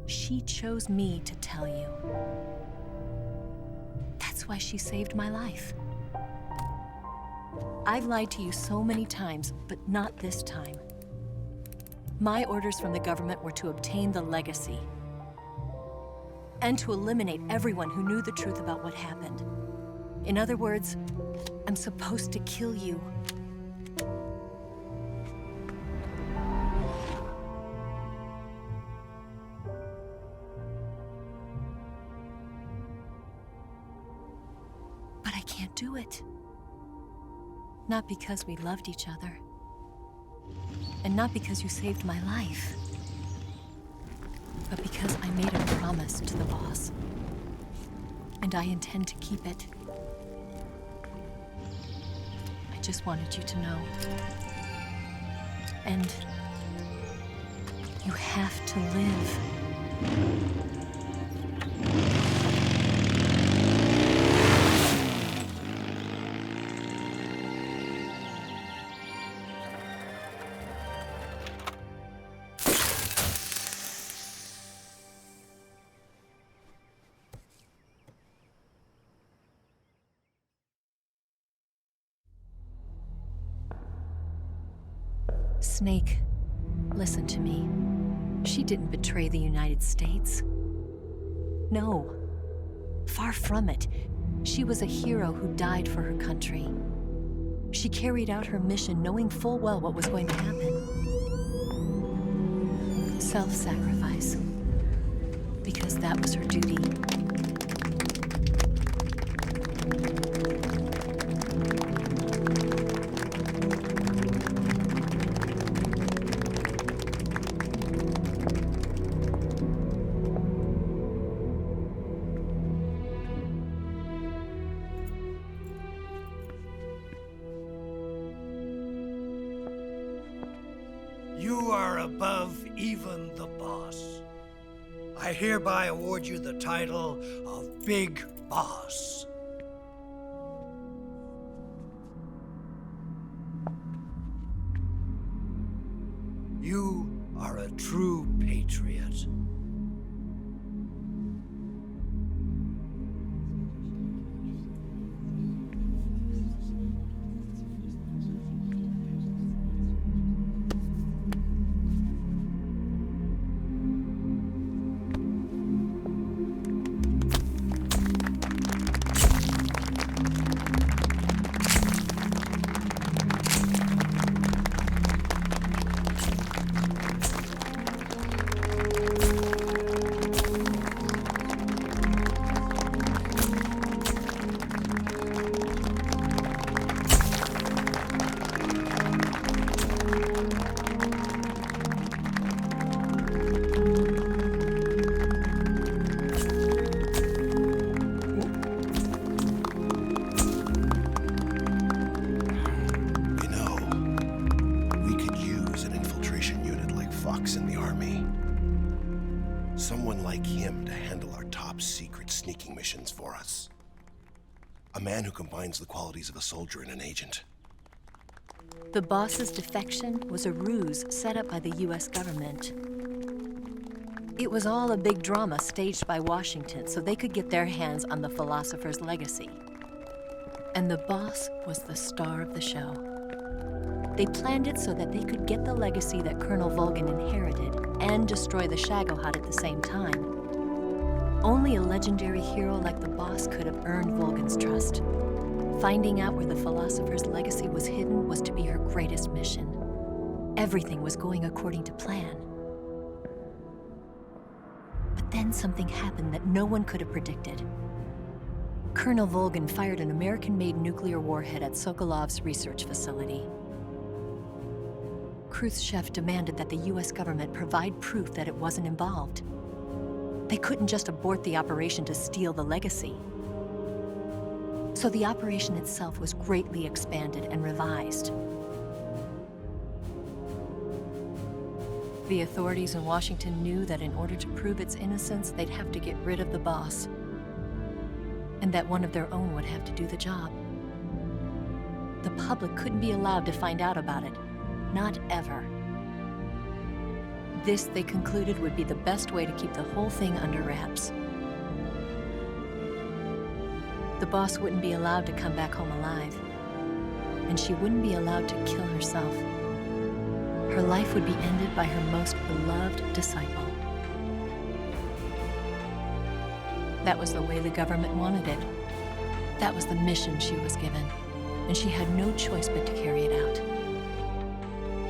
She chose me to tell you. That's why she saved my life. I've lied to you so many times, but not this time. My orders from the government were to obtain the legacy and to eliminate everyone who knew the truth about what happened. In other words, I'm supposed to kill you. But I can't do it. Not because we loved each other. And not because you saved my life. But because I made a promise to the boss. And I intend to keep it. I just wanted you to know. And you have to live. Snake, listen to me. She didn't betray the United States. No, far from it. She was a hero who died for her country. She carried out her mission knowing full well what was going to happen. Self-sacrifice. Because that was her duty. You are above even the boss. I hereby award you the title of Big Boss. You are a true patriot. secret sneaking missions for us. A man who combines the qualities of a soldier and an agent. The boss's defection was a ruse set up by the US government. It was all a big drama staged by Washington so they could get their hands on the philosopher's legacy. And the boss was the star of the show. They planned it so that they could get the legacy that Colonel Volgin inherited and destroy the Shagohod at the same time. Only a legendary hero like the boss could have earned Volgin's trust. Finding out where the philosopher's legacy was hidden was to be her greatest mission. Everything was going according to plan. But then something happened that no one could have predicted. Colonel Volgin fired an American-made nuclear warhead at Sokolov's research facility. Khrushchev demanded that the US government provide proof that it wasn't involved. They couldn't just abort the operation to steal the legacy. So the operation itself was greatly expanded and revised. The authorities in Washington knew that in order to prove its innocence, they'd have to get rid of the boss, and that one of their own would have to do the job. The public couldn't be allowed to find out about it, not ever. This, they concluded, would be the best way to keep the whole thing under wraps. The boss wouldn't be allowed to come back home alive, and she wouldn't be allowed to kill herself. Her life would be ended by her most beloved disciple. That was the way the government wanted it. That was the mission she was given, and she had no choice but to carry it out.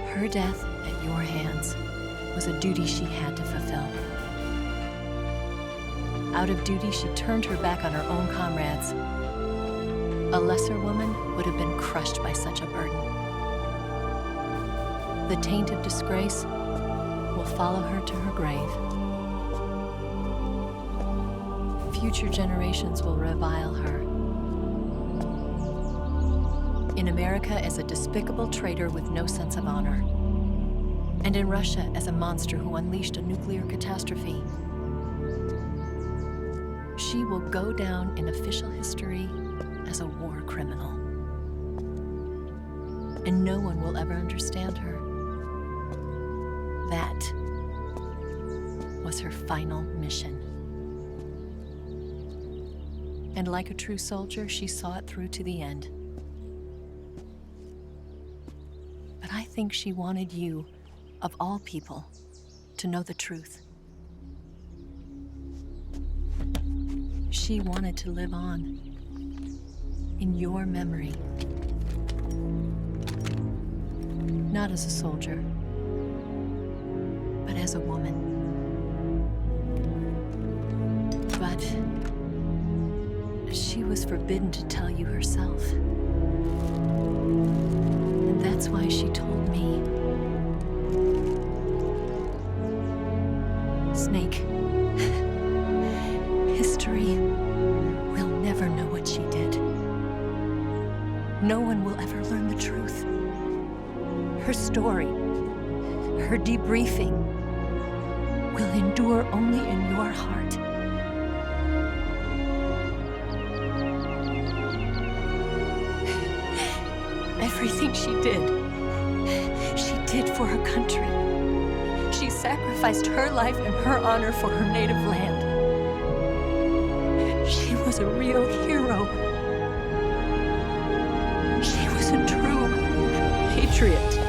Her death at your hands was a duty she had to fulfill. Out of duty, she turned her back on her own comrades. A lesser woman would have been crushed by such a burden. The taint of disgrace will follow her to her grave. Future generations will revile her. In America as a despicable traitor with no sense of honor. And in Russia as a monster who unleashed a nuclear catastrophe. She will go down in official history as a war criminal. And no one will ever understand her. That was her final mission. And like a true soldier, she saw it through to the end. But I think she wanted you, of all people, to know the truth. She wanted to live on in your memory. Not as a soldier, but as a woman. But she was forbidden to tell you herself. And that's why she told me. Snake, history will never know what she did. No one will ever learn the truth. Her story, her debriefing, will endure only in your heart. Everything she did for her country. She sacrificed her life and her honor for her native land. She was a real hero. She was a true patriot.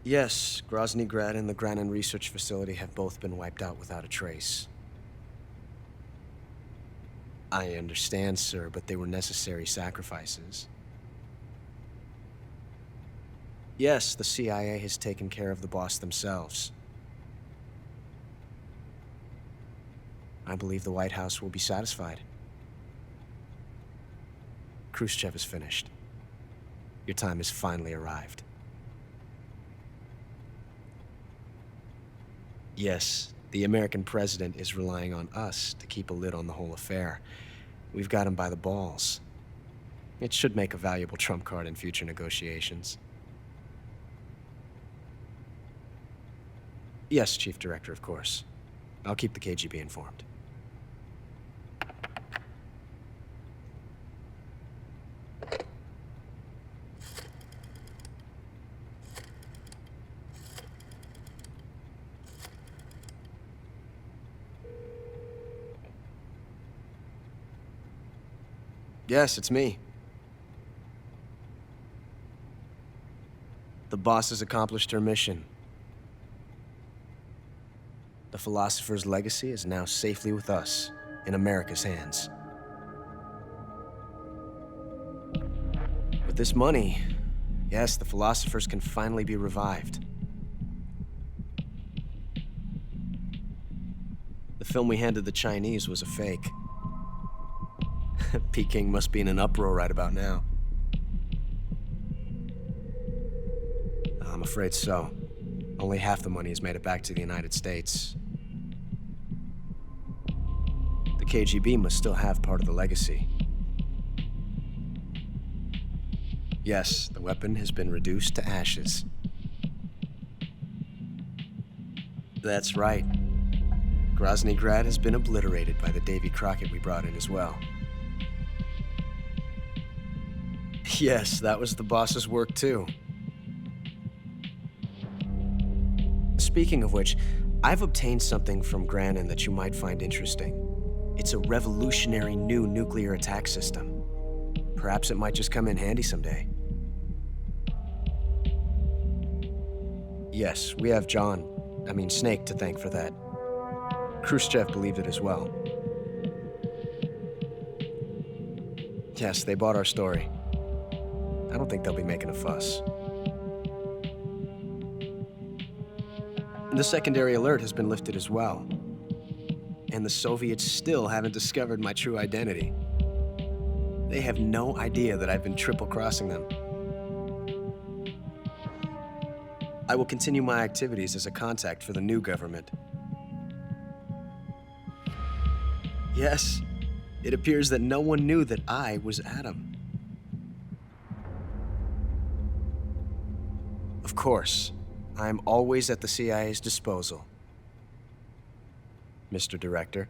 Yes, Grozny Grad and the Granin Research Facility have both been wiped out without a trace. I understand, sir, but they were necessary sacrifices. Yes, the CIA has taken care of the boss themselves. I believe the White House will be satisfied. Khrushchev is finished. Your time has finally arrived. Yes, the American president is relying on us to keep a lid on the whole affair. We've got him by the balls. It should make a valuable trump card in future negotiations. Yes, Chief Director, of course. I'll keep the KGB informed. Yes, it's me. The boss has accomplished her mission. The philosopher's legacy is now safely with us, in America's hands. With this money, yes, the philosophers can finally be revived. The film we handed the Chinese was a fake. Peking must be in an uproar right about now. I'm afraid so. Only half the money has made it back to the United States. The KGB must still have part of the legacy. Yes, the weapon has been reduced to ashes. That's right. Grozny Grad has been obliterated by the Davy Crockett we brought in as well. Yes, that was the boss's work too. Speaking of which, I've obtained something from Granin that you might find interesting. It's a revolutionary new nuclear attack system. Perhaps it might just come in handy someday. Yes, we have Snake to thank for that. Khrushchev believed it as well. Yes, they bought our story. I don't think they'll be making a fuss. The secondary alert has been lifted as well. And the Soviets still haven't discovered my true identity. They have no idea that I've been triple-crossing them. I will continue my activities as a contact for the new government. Yes, it appears that no one knew that I was Adam. Of course, I am always at the CIA's disposal, Mr. Director.